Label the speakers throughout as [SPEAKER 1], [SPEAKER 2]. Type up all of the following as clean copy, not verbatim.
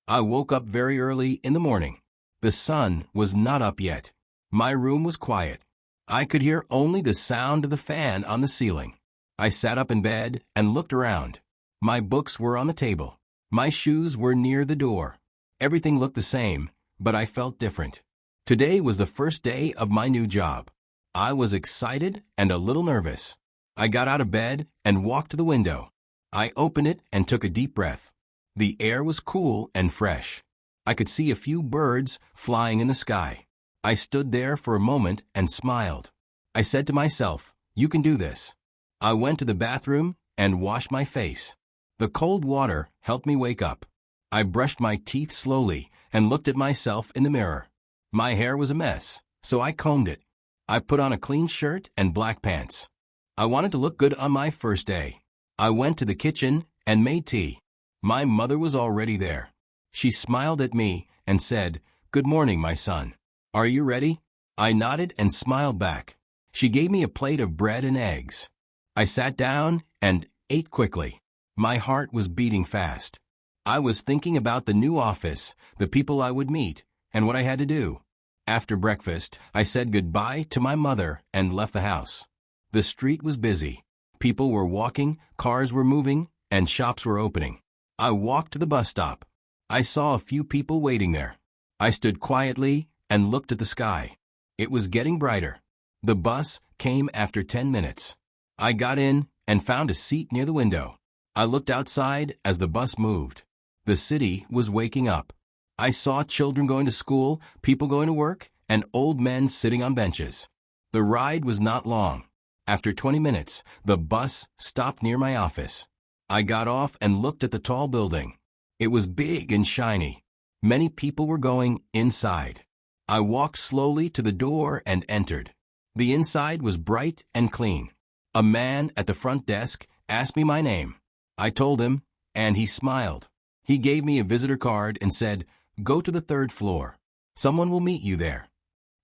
[SPEAKER 1] I woke up very early in the morning. The sun was not up yet. My room was quiet. I could hear only the sound of the fan on the ceiling. I sat up in bed and looked around. My books were on the table. My shoes were near the door. Everything looked the same, but I felt different. Today was the first day of my new job. I was excited and a little nervous. I got out of bed and walked to the window. I opened it and took a deep breath. The air was cool and fresh. I could see a few birds flying in the sky. I stood there for a moment and smiled. I said to myself, "You can do this." I went to the bathroom and washed my face. The cold water helped me wake up. I brushed my teeth slowly and looked at myself in the mirror. My hair was a mess, so I combed it. I put on a clean shirt and black pants. I wanted to look good on my first day. I went to the kitchen and made tea. My mother was already there. She smiled at me and said, "Good morning, my son. Are you ready?" I nodded and smiled back. She gave me a plate of bread and eggs. I sat down and ate quickly. My heart was beating fast. I was thinking about the new office, the people I would meet, and what I had to do. After breakfast, I said goodbye to my mother and left the house. The street was busy. People were walking, cars were moving, and shops were opening. I walked to the bus stop. I saw a few people waiting there. I stood quietly and looked at the sky. It was getting brighter. The bus came after 10 minutes. I got in and found a seat near the window. I looked outside as the bus moved. The city was waking up. I saw children going to school, people going to work, and old men sitting on benches. The ride was not long. After 20 minutes, the bus stopped near my office. I got off and looked at the tall building. It was big and shiny. Many people were going inside. I walked slowly to the door and entered. The inside was bright and clean. A man at the front desk asked me my name. I told him, and he smiled. He gave me a visitor card and said, "Go to the 3rd floor. Someone will meet you there."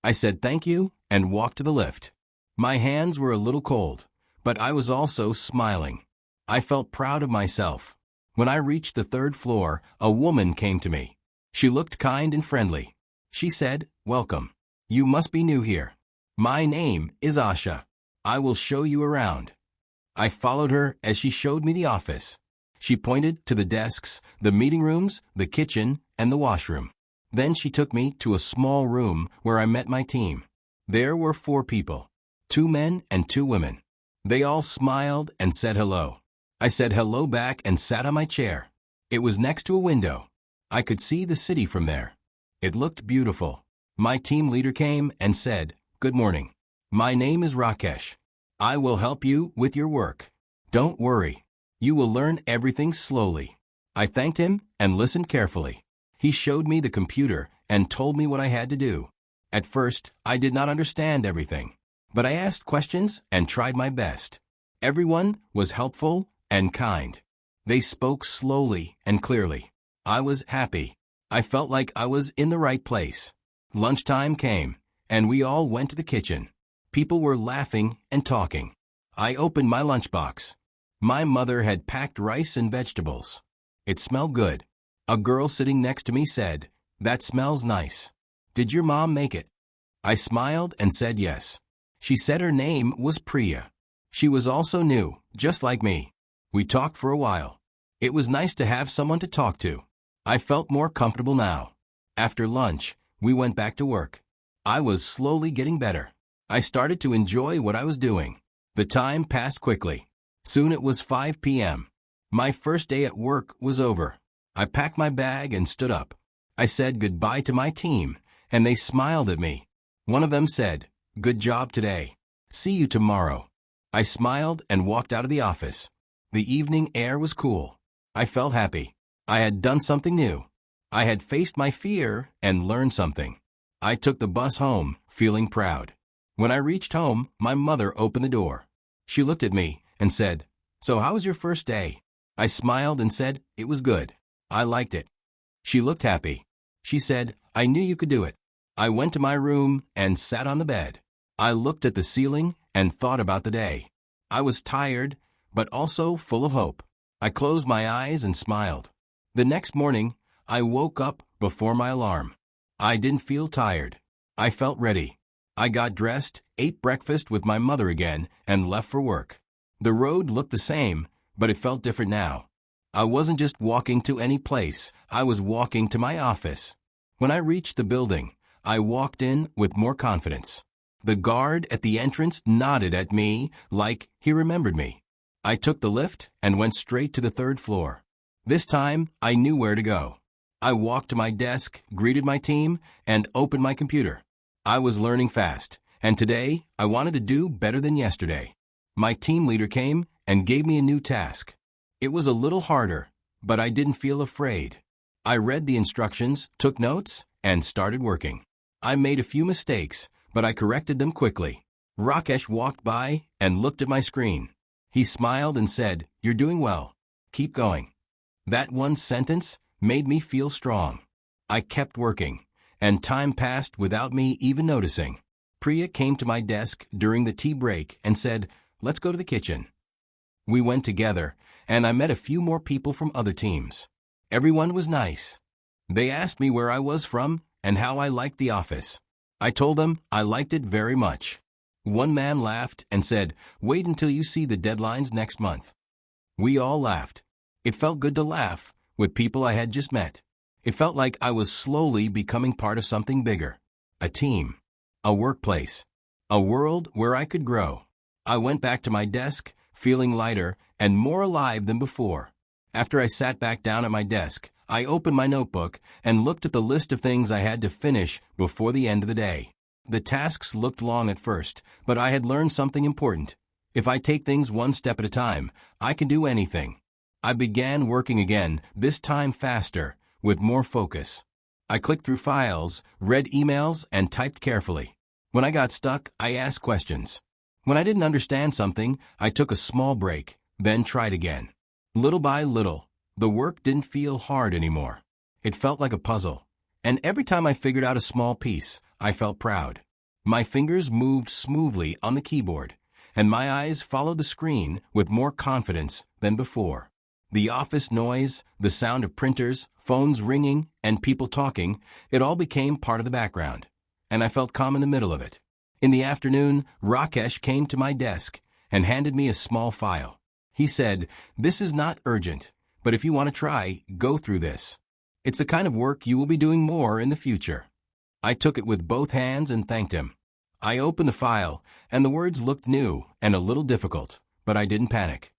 [SPEAKER 1] I said thank you and walked to the lift. My hands were a little cold, but I was also smiling. I felt proud of myself. When I reached the 3rd floor, a woman came to me. She looked kind and friendly. She said, "Welcome. You must be new here. My name is Asha. I will show you around." I followed her as she showed me the office. She pointed to the desks, the meeting rooms, the kitchen, and the washroom. Then she took me to a small room where I met my team. There were 4 people, 2 men and 2 women. They all smiled and said hello. I said hello back and sat on my chair. It was next to a window. I could see the city from there. It looked beautiful. My team leader came and said, "Good morning. My name is Rakesh. I will help you with your work. Don't worry. You will learn everything slowly." I thanked him and listened carefully. He showed me the computer and told me what I had to do. At first, I did not understand everything, but I asked questions and tried my best. Everyone was helpful and kind. They spoke slowly and clearly. I was happy. I felt like I was in the right place. Lunchtime came, and we all went to the kitchen. People were laughing and talking. I opened my lunchbox. My mother had packed rice and vegetables. It smelled good. A girl sitting next to me said, "That smells nice. Did your mom make it?" I smiled and said yes. She said her name was Priya. She was also new, just like me. We talked for a while. It was nice to have someone to talk to. I felt more comfortable now. After lunch, we went back to work. I was slowly getting better. I started to enjoy what I was doing. The time passed quickly. Soon it was 5 p.m. My first day at work was over. I packed my bag and stood up. I said goodbye to my team, and they smiled at me. One of them said, "Good job today. See you tomorrow." I smiled and walked out of the office. The evening air was cool. I felt happy. I had done something new. I had faced my fear and learned something. I took the bus home, feeling proud. When I reached home, my mother opened the door. She looked at me and said, "So how was your first day?" I smiled and said, "It was good. I liked it." She looked happy. She said, "I knew you could do it." I went to my room and sat on the bed. I looked at the ceiling and thought about the day. I was tired, but also full of hope. I closed my eyes and smiled. The next morning, I woke up before my alarm. I didn't feel tired. I felt ready. I got dressed, ate breakfast with my mother again, and left for work. The road looked the same, but it felt different now. I wasn't just walking to any place, I was walking to my office. When I reached the building, I walked in with more confidence. The guard at the entrance nodded at me like he remembered me. I took the lift and went straight to the third floor. This time, I knew where to go. I walked to my desk, greeted my team, and opened my computer. I was learning fast, and today I wanted to do better than yesterday. My team leader came and gave me a new task. It was a little harder, but I didn't feel afraid. I read the instructions, took notes, and started working. I made a few mistakes, but I corrected them quickly. Rakesh walked by and looked at my screen. He smiled and said, "You're doing well. Keep going." That one sentence made me feel strong. I kept working, and time passed without me even noticing. Priya came to my desk during the tea break and said, "Let's go to the kitchen." We went together, and I met a few more people from other teams. Everyone was nice. They asked me where I was from and how I liked the office. I told them I liked it very much. One man laughed and said, "Wait until you see the deadlines next month." We all laughed. It felt good to laugh with people I had just met. It felt like I was slowly becoming part of something bigger. A team. A workplace. A world where I could grow. I went back to my desk, feeling lighter and more alive than before. After I sat back down at my desk, I opened my notebook and looked at the list of things I had to finish before the end of the day. The tasks looked long at first, but I had learned something important. If I take things one step at a time, I can do anything. I began working again, this time faster, with more focus. I clicked through files, read emails, and typed carefully. When I got stuck, I asked questions. When I didn't understand something, I took a small break, then tried again. Little by little, the work didn't feel hard anymore. It felt like a puzzle. And every time I figured out a small piece, I felt proud. My fingers moved smoothly on the keyboard, and my eyes followed the screen with more confidence than before. The office noise, the sound of printers, phones ringing, and people talking, it all became part of the background, and I felt calm in the middle of it. In the afternoon, Rakesh came to my desk and handed me a small file. He said, "This is not urgent, but if you want to try, go through this. It's the kind of work you will be doing more in the future." I took it with both hands and thanked him. I opened the file, and the words looked new and a little difficult, but I didn't panic.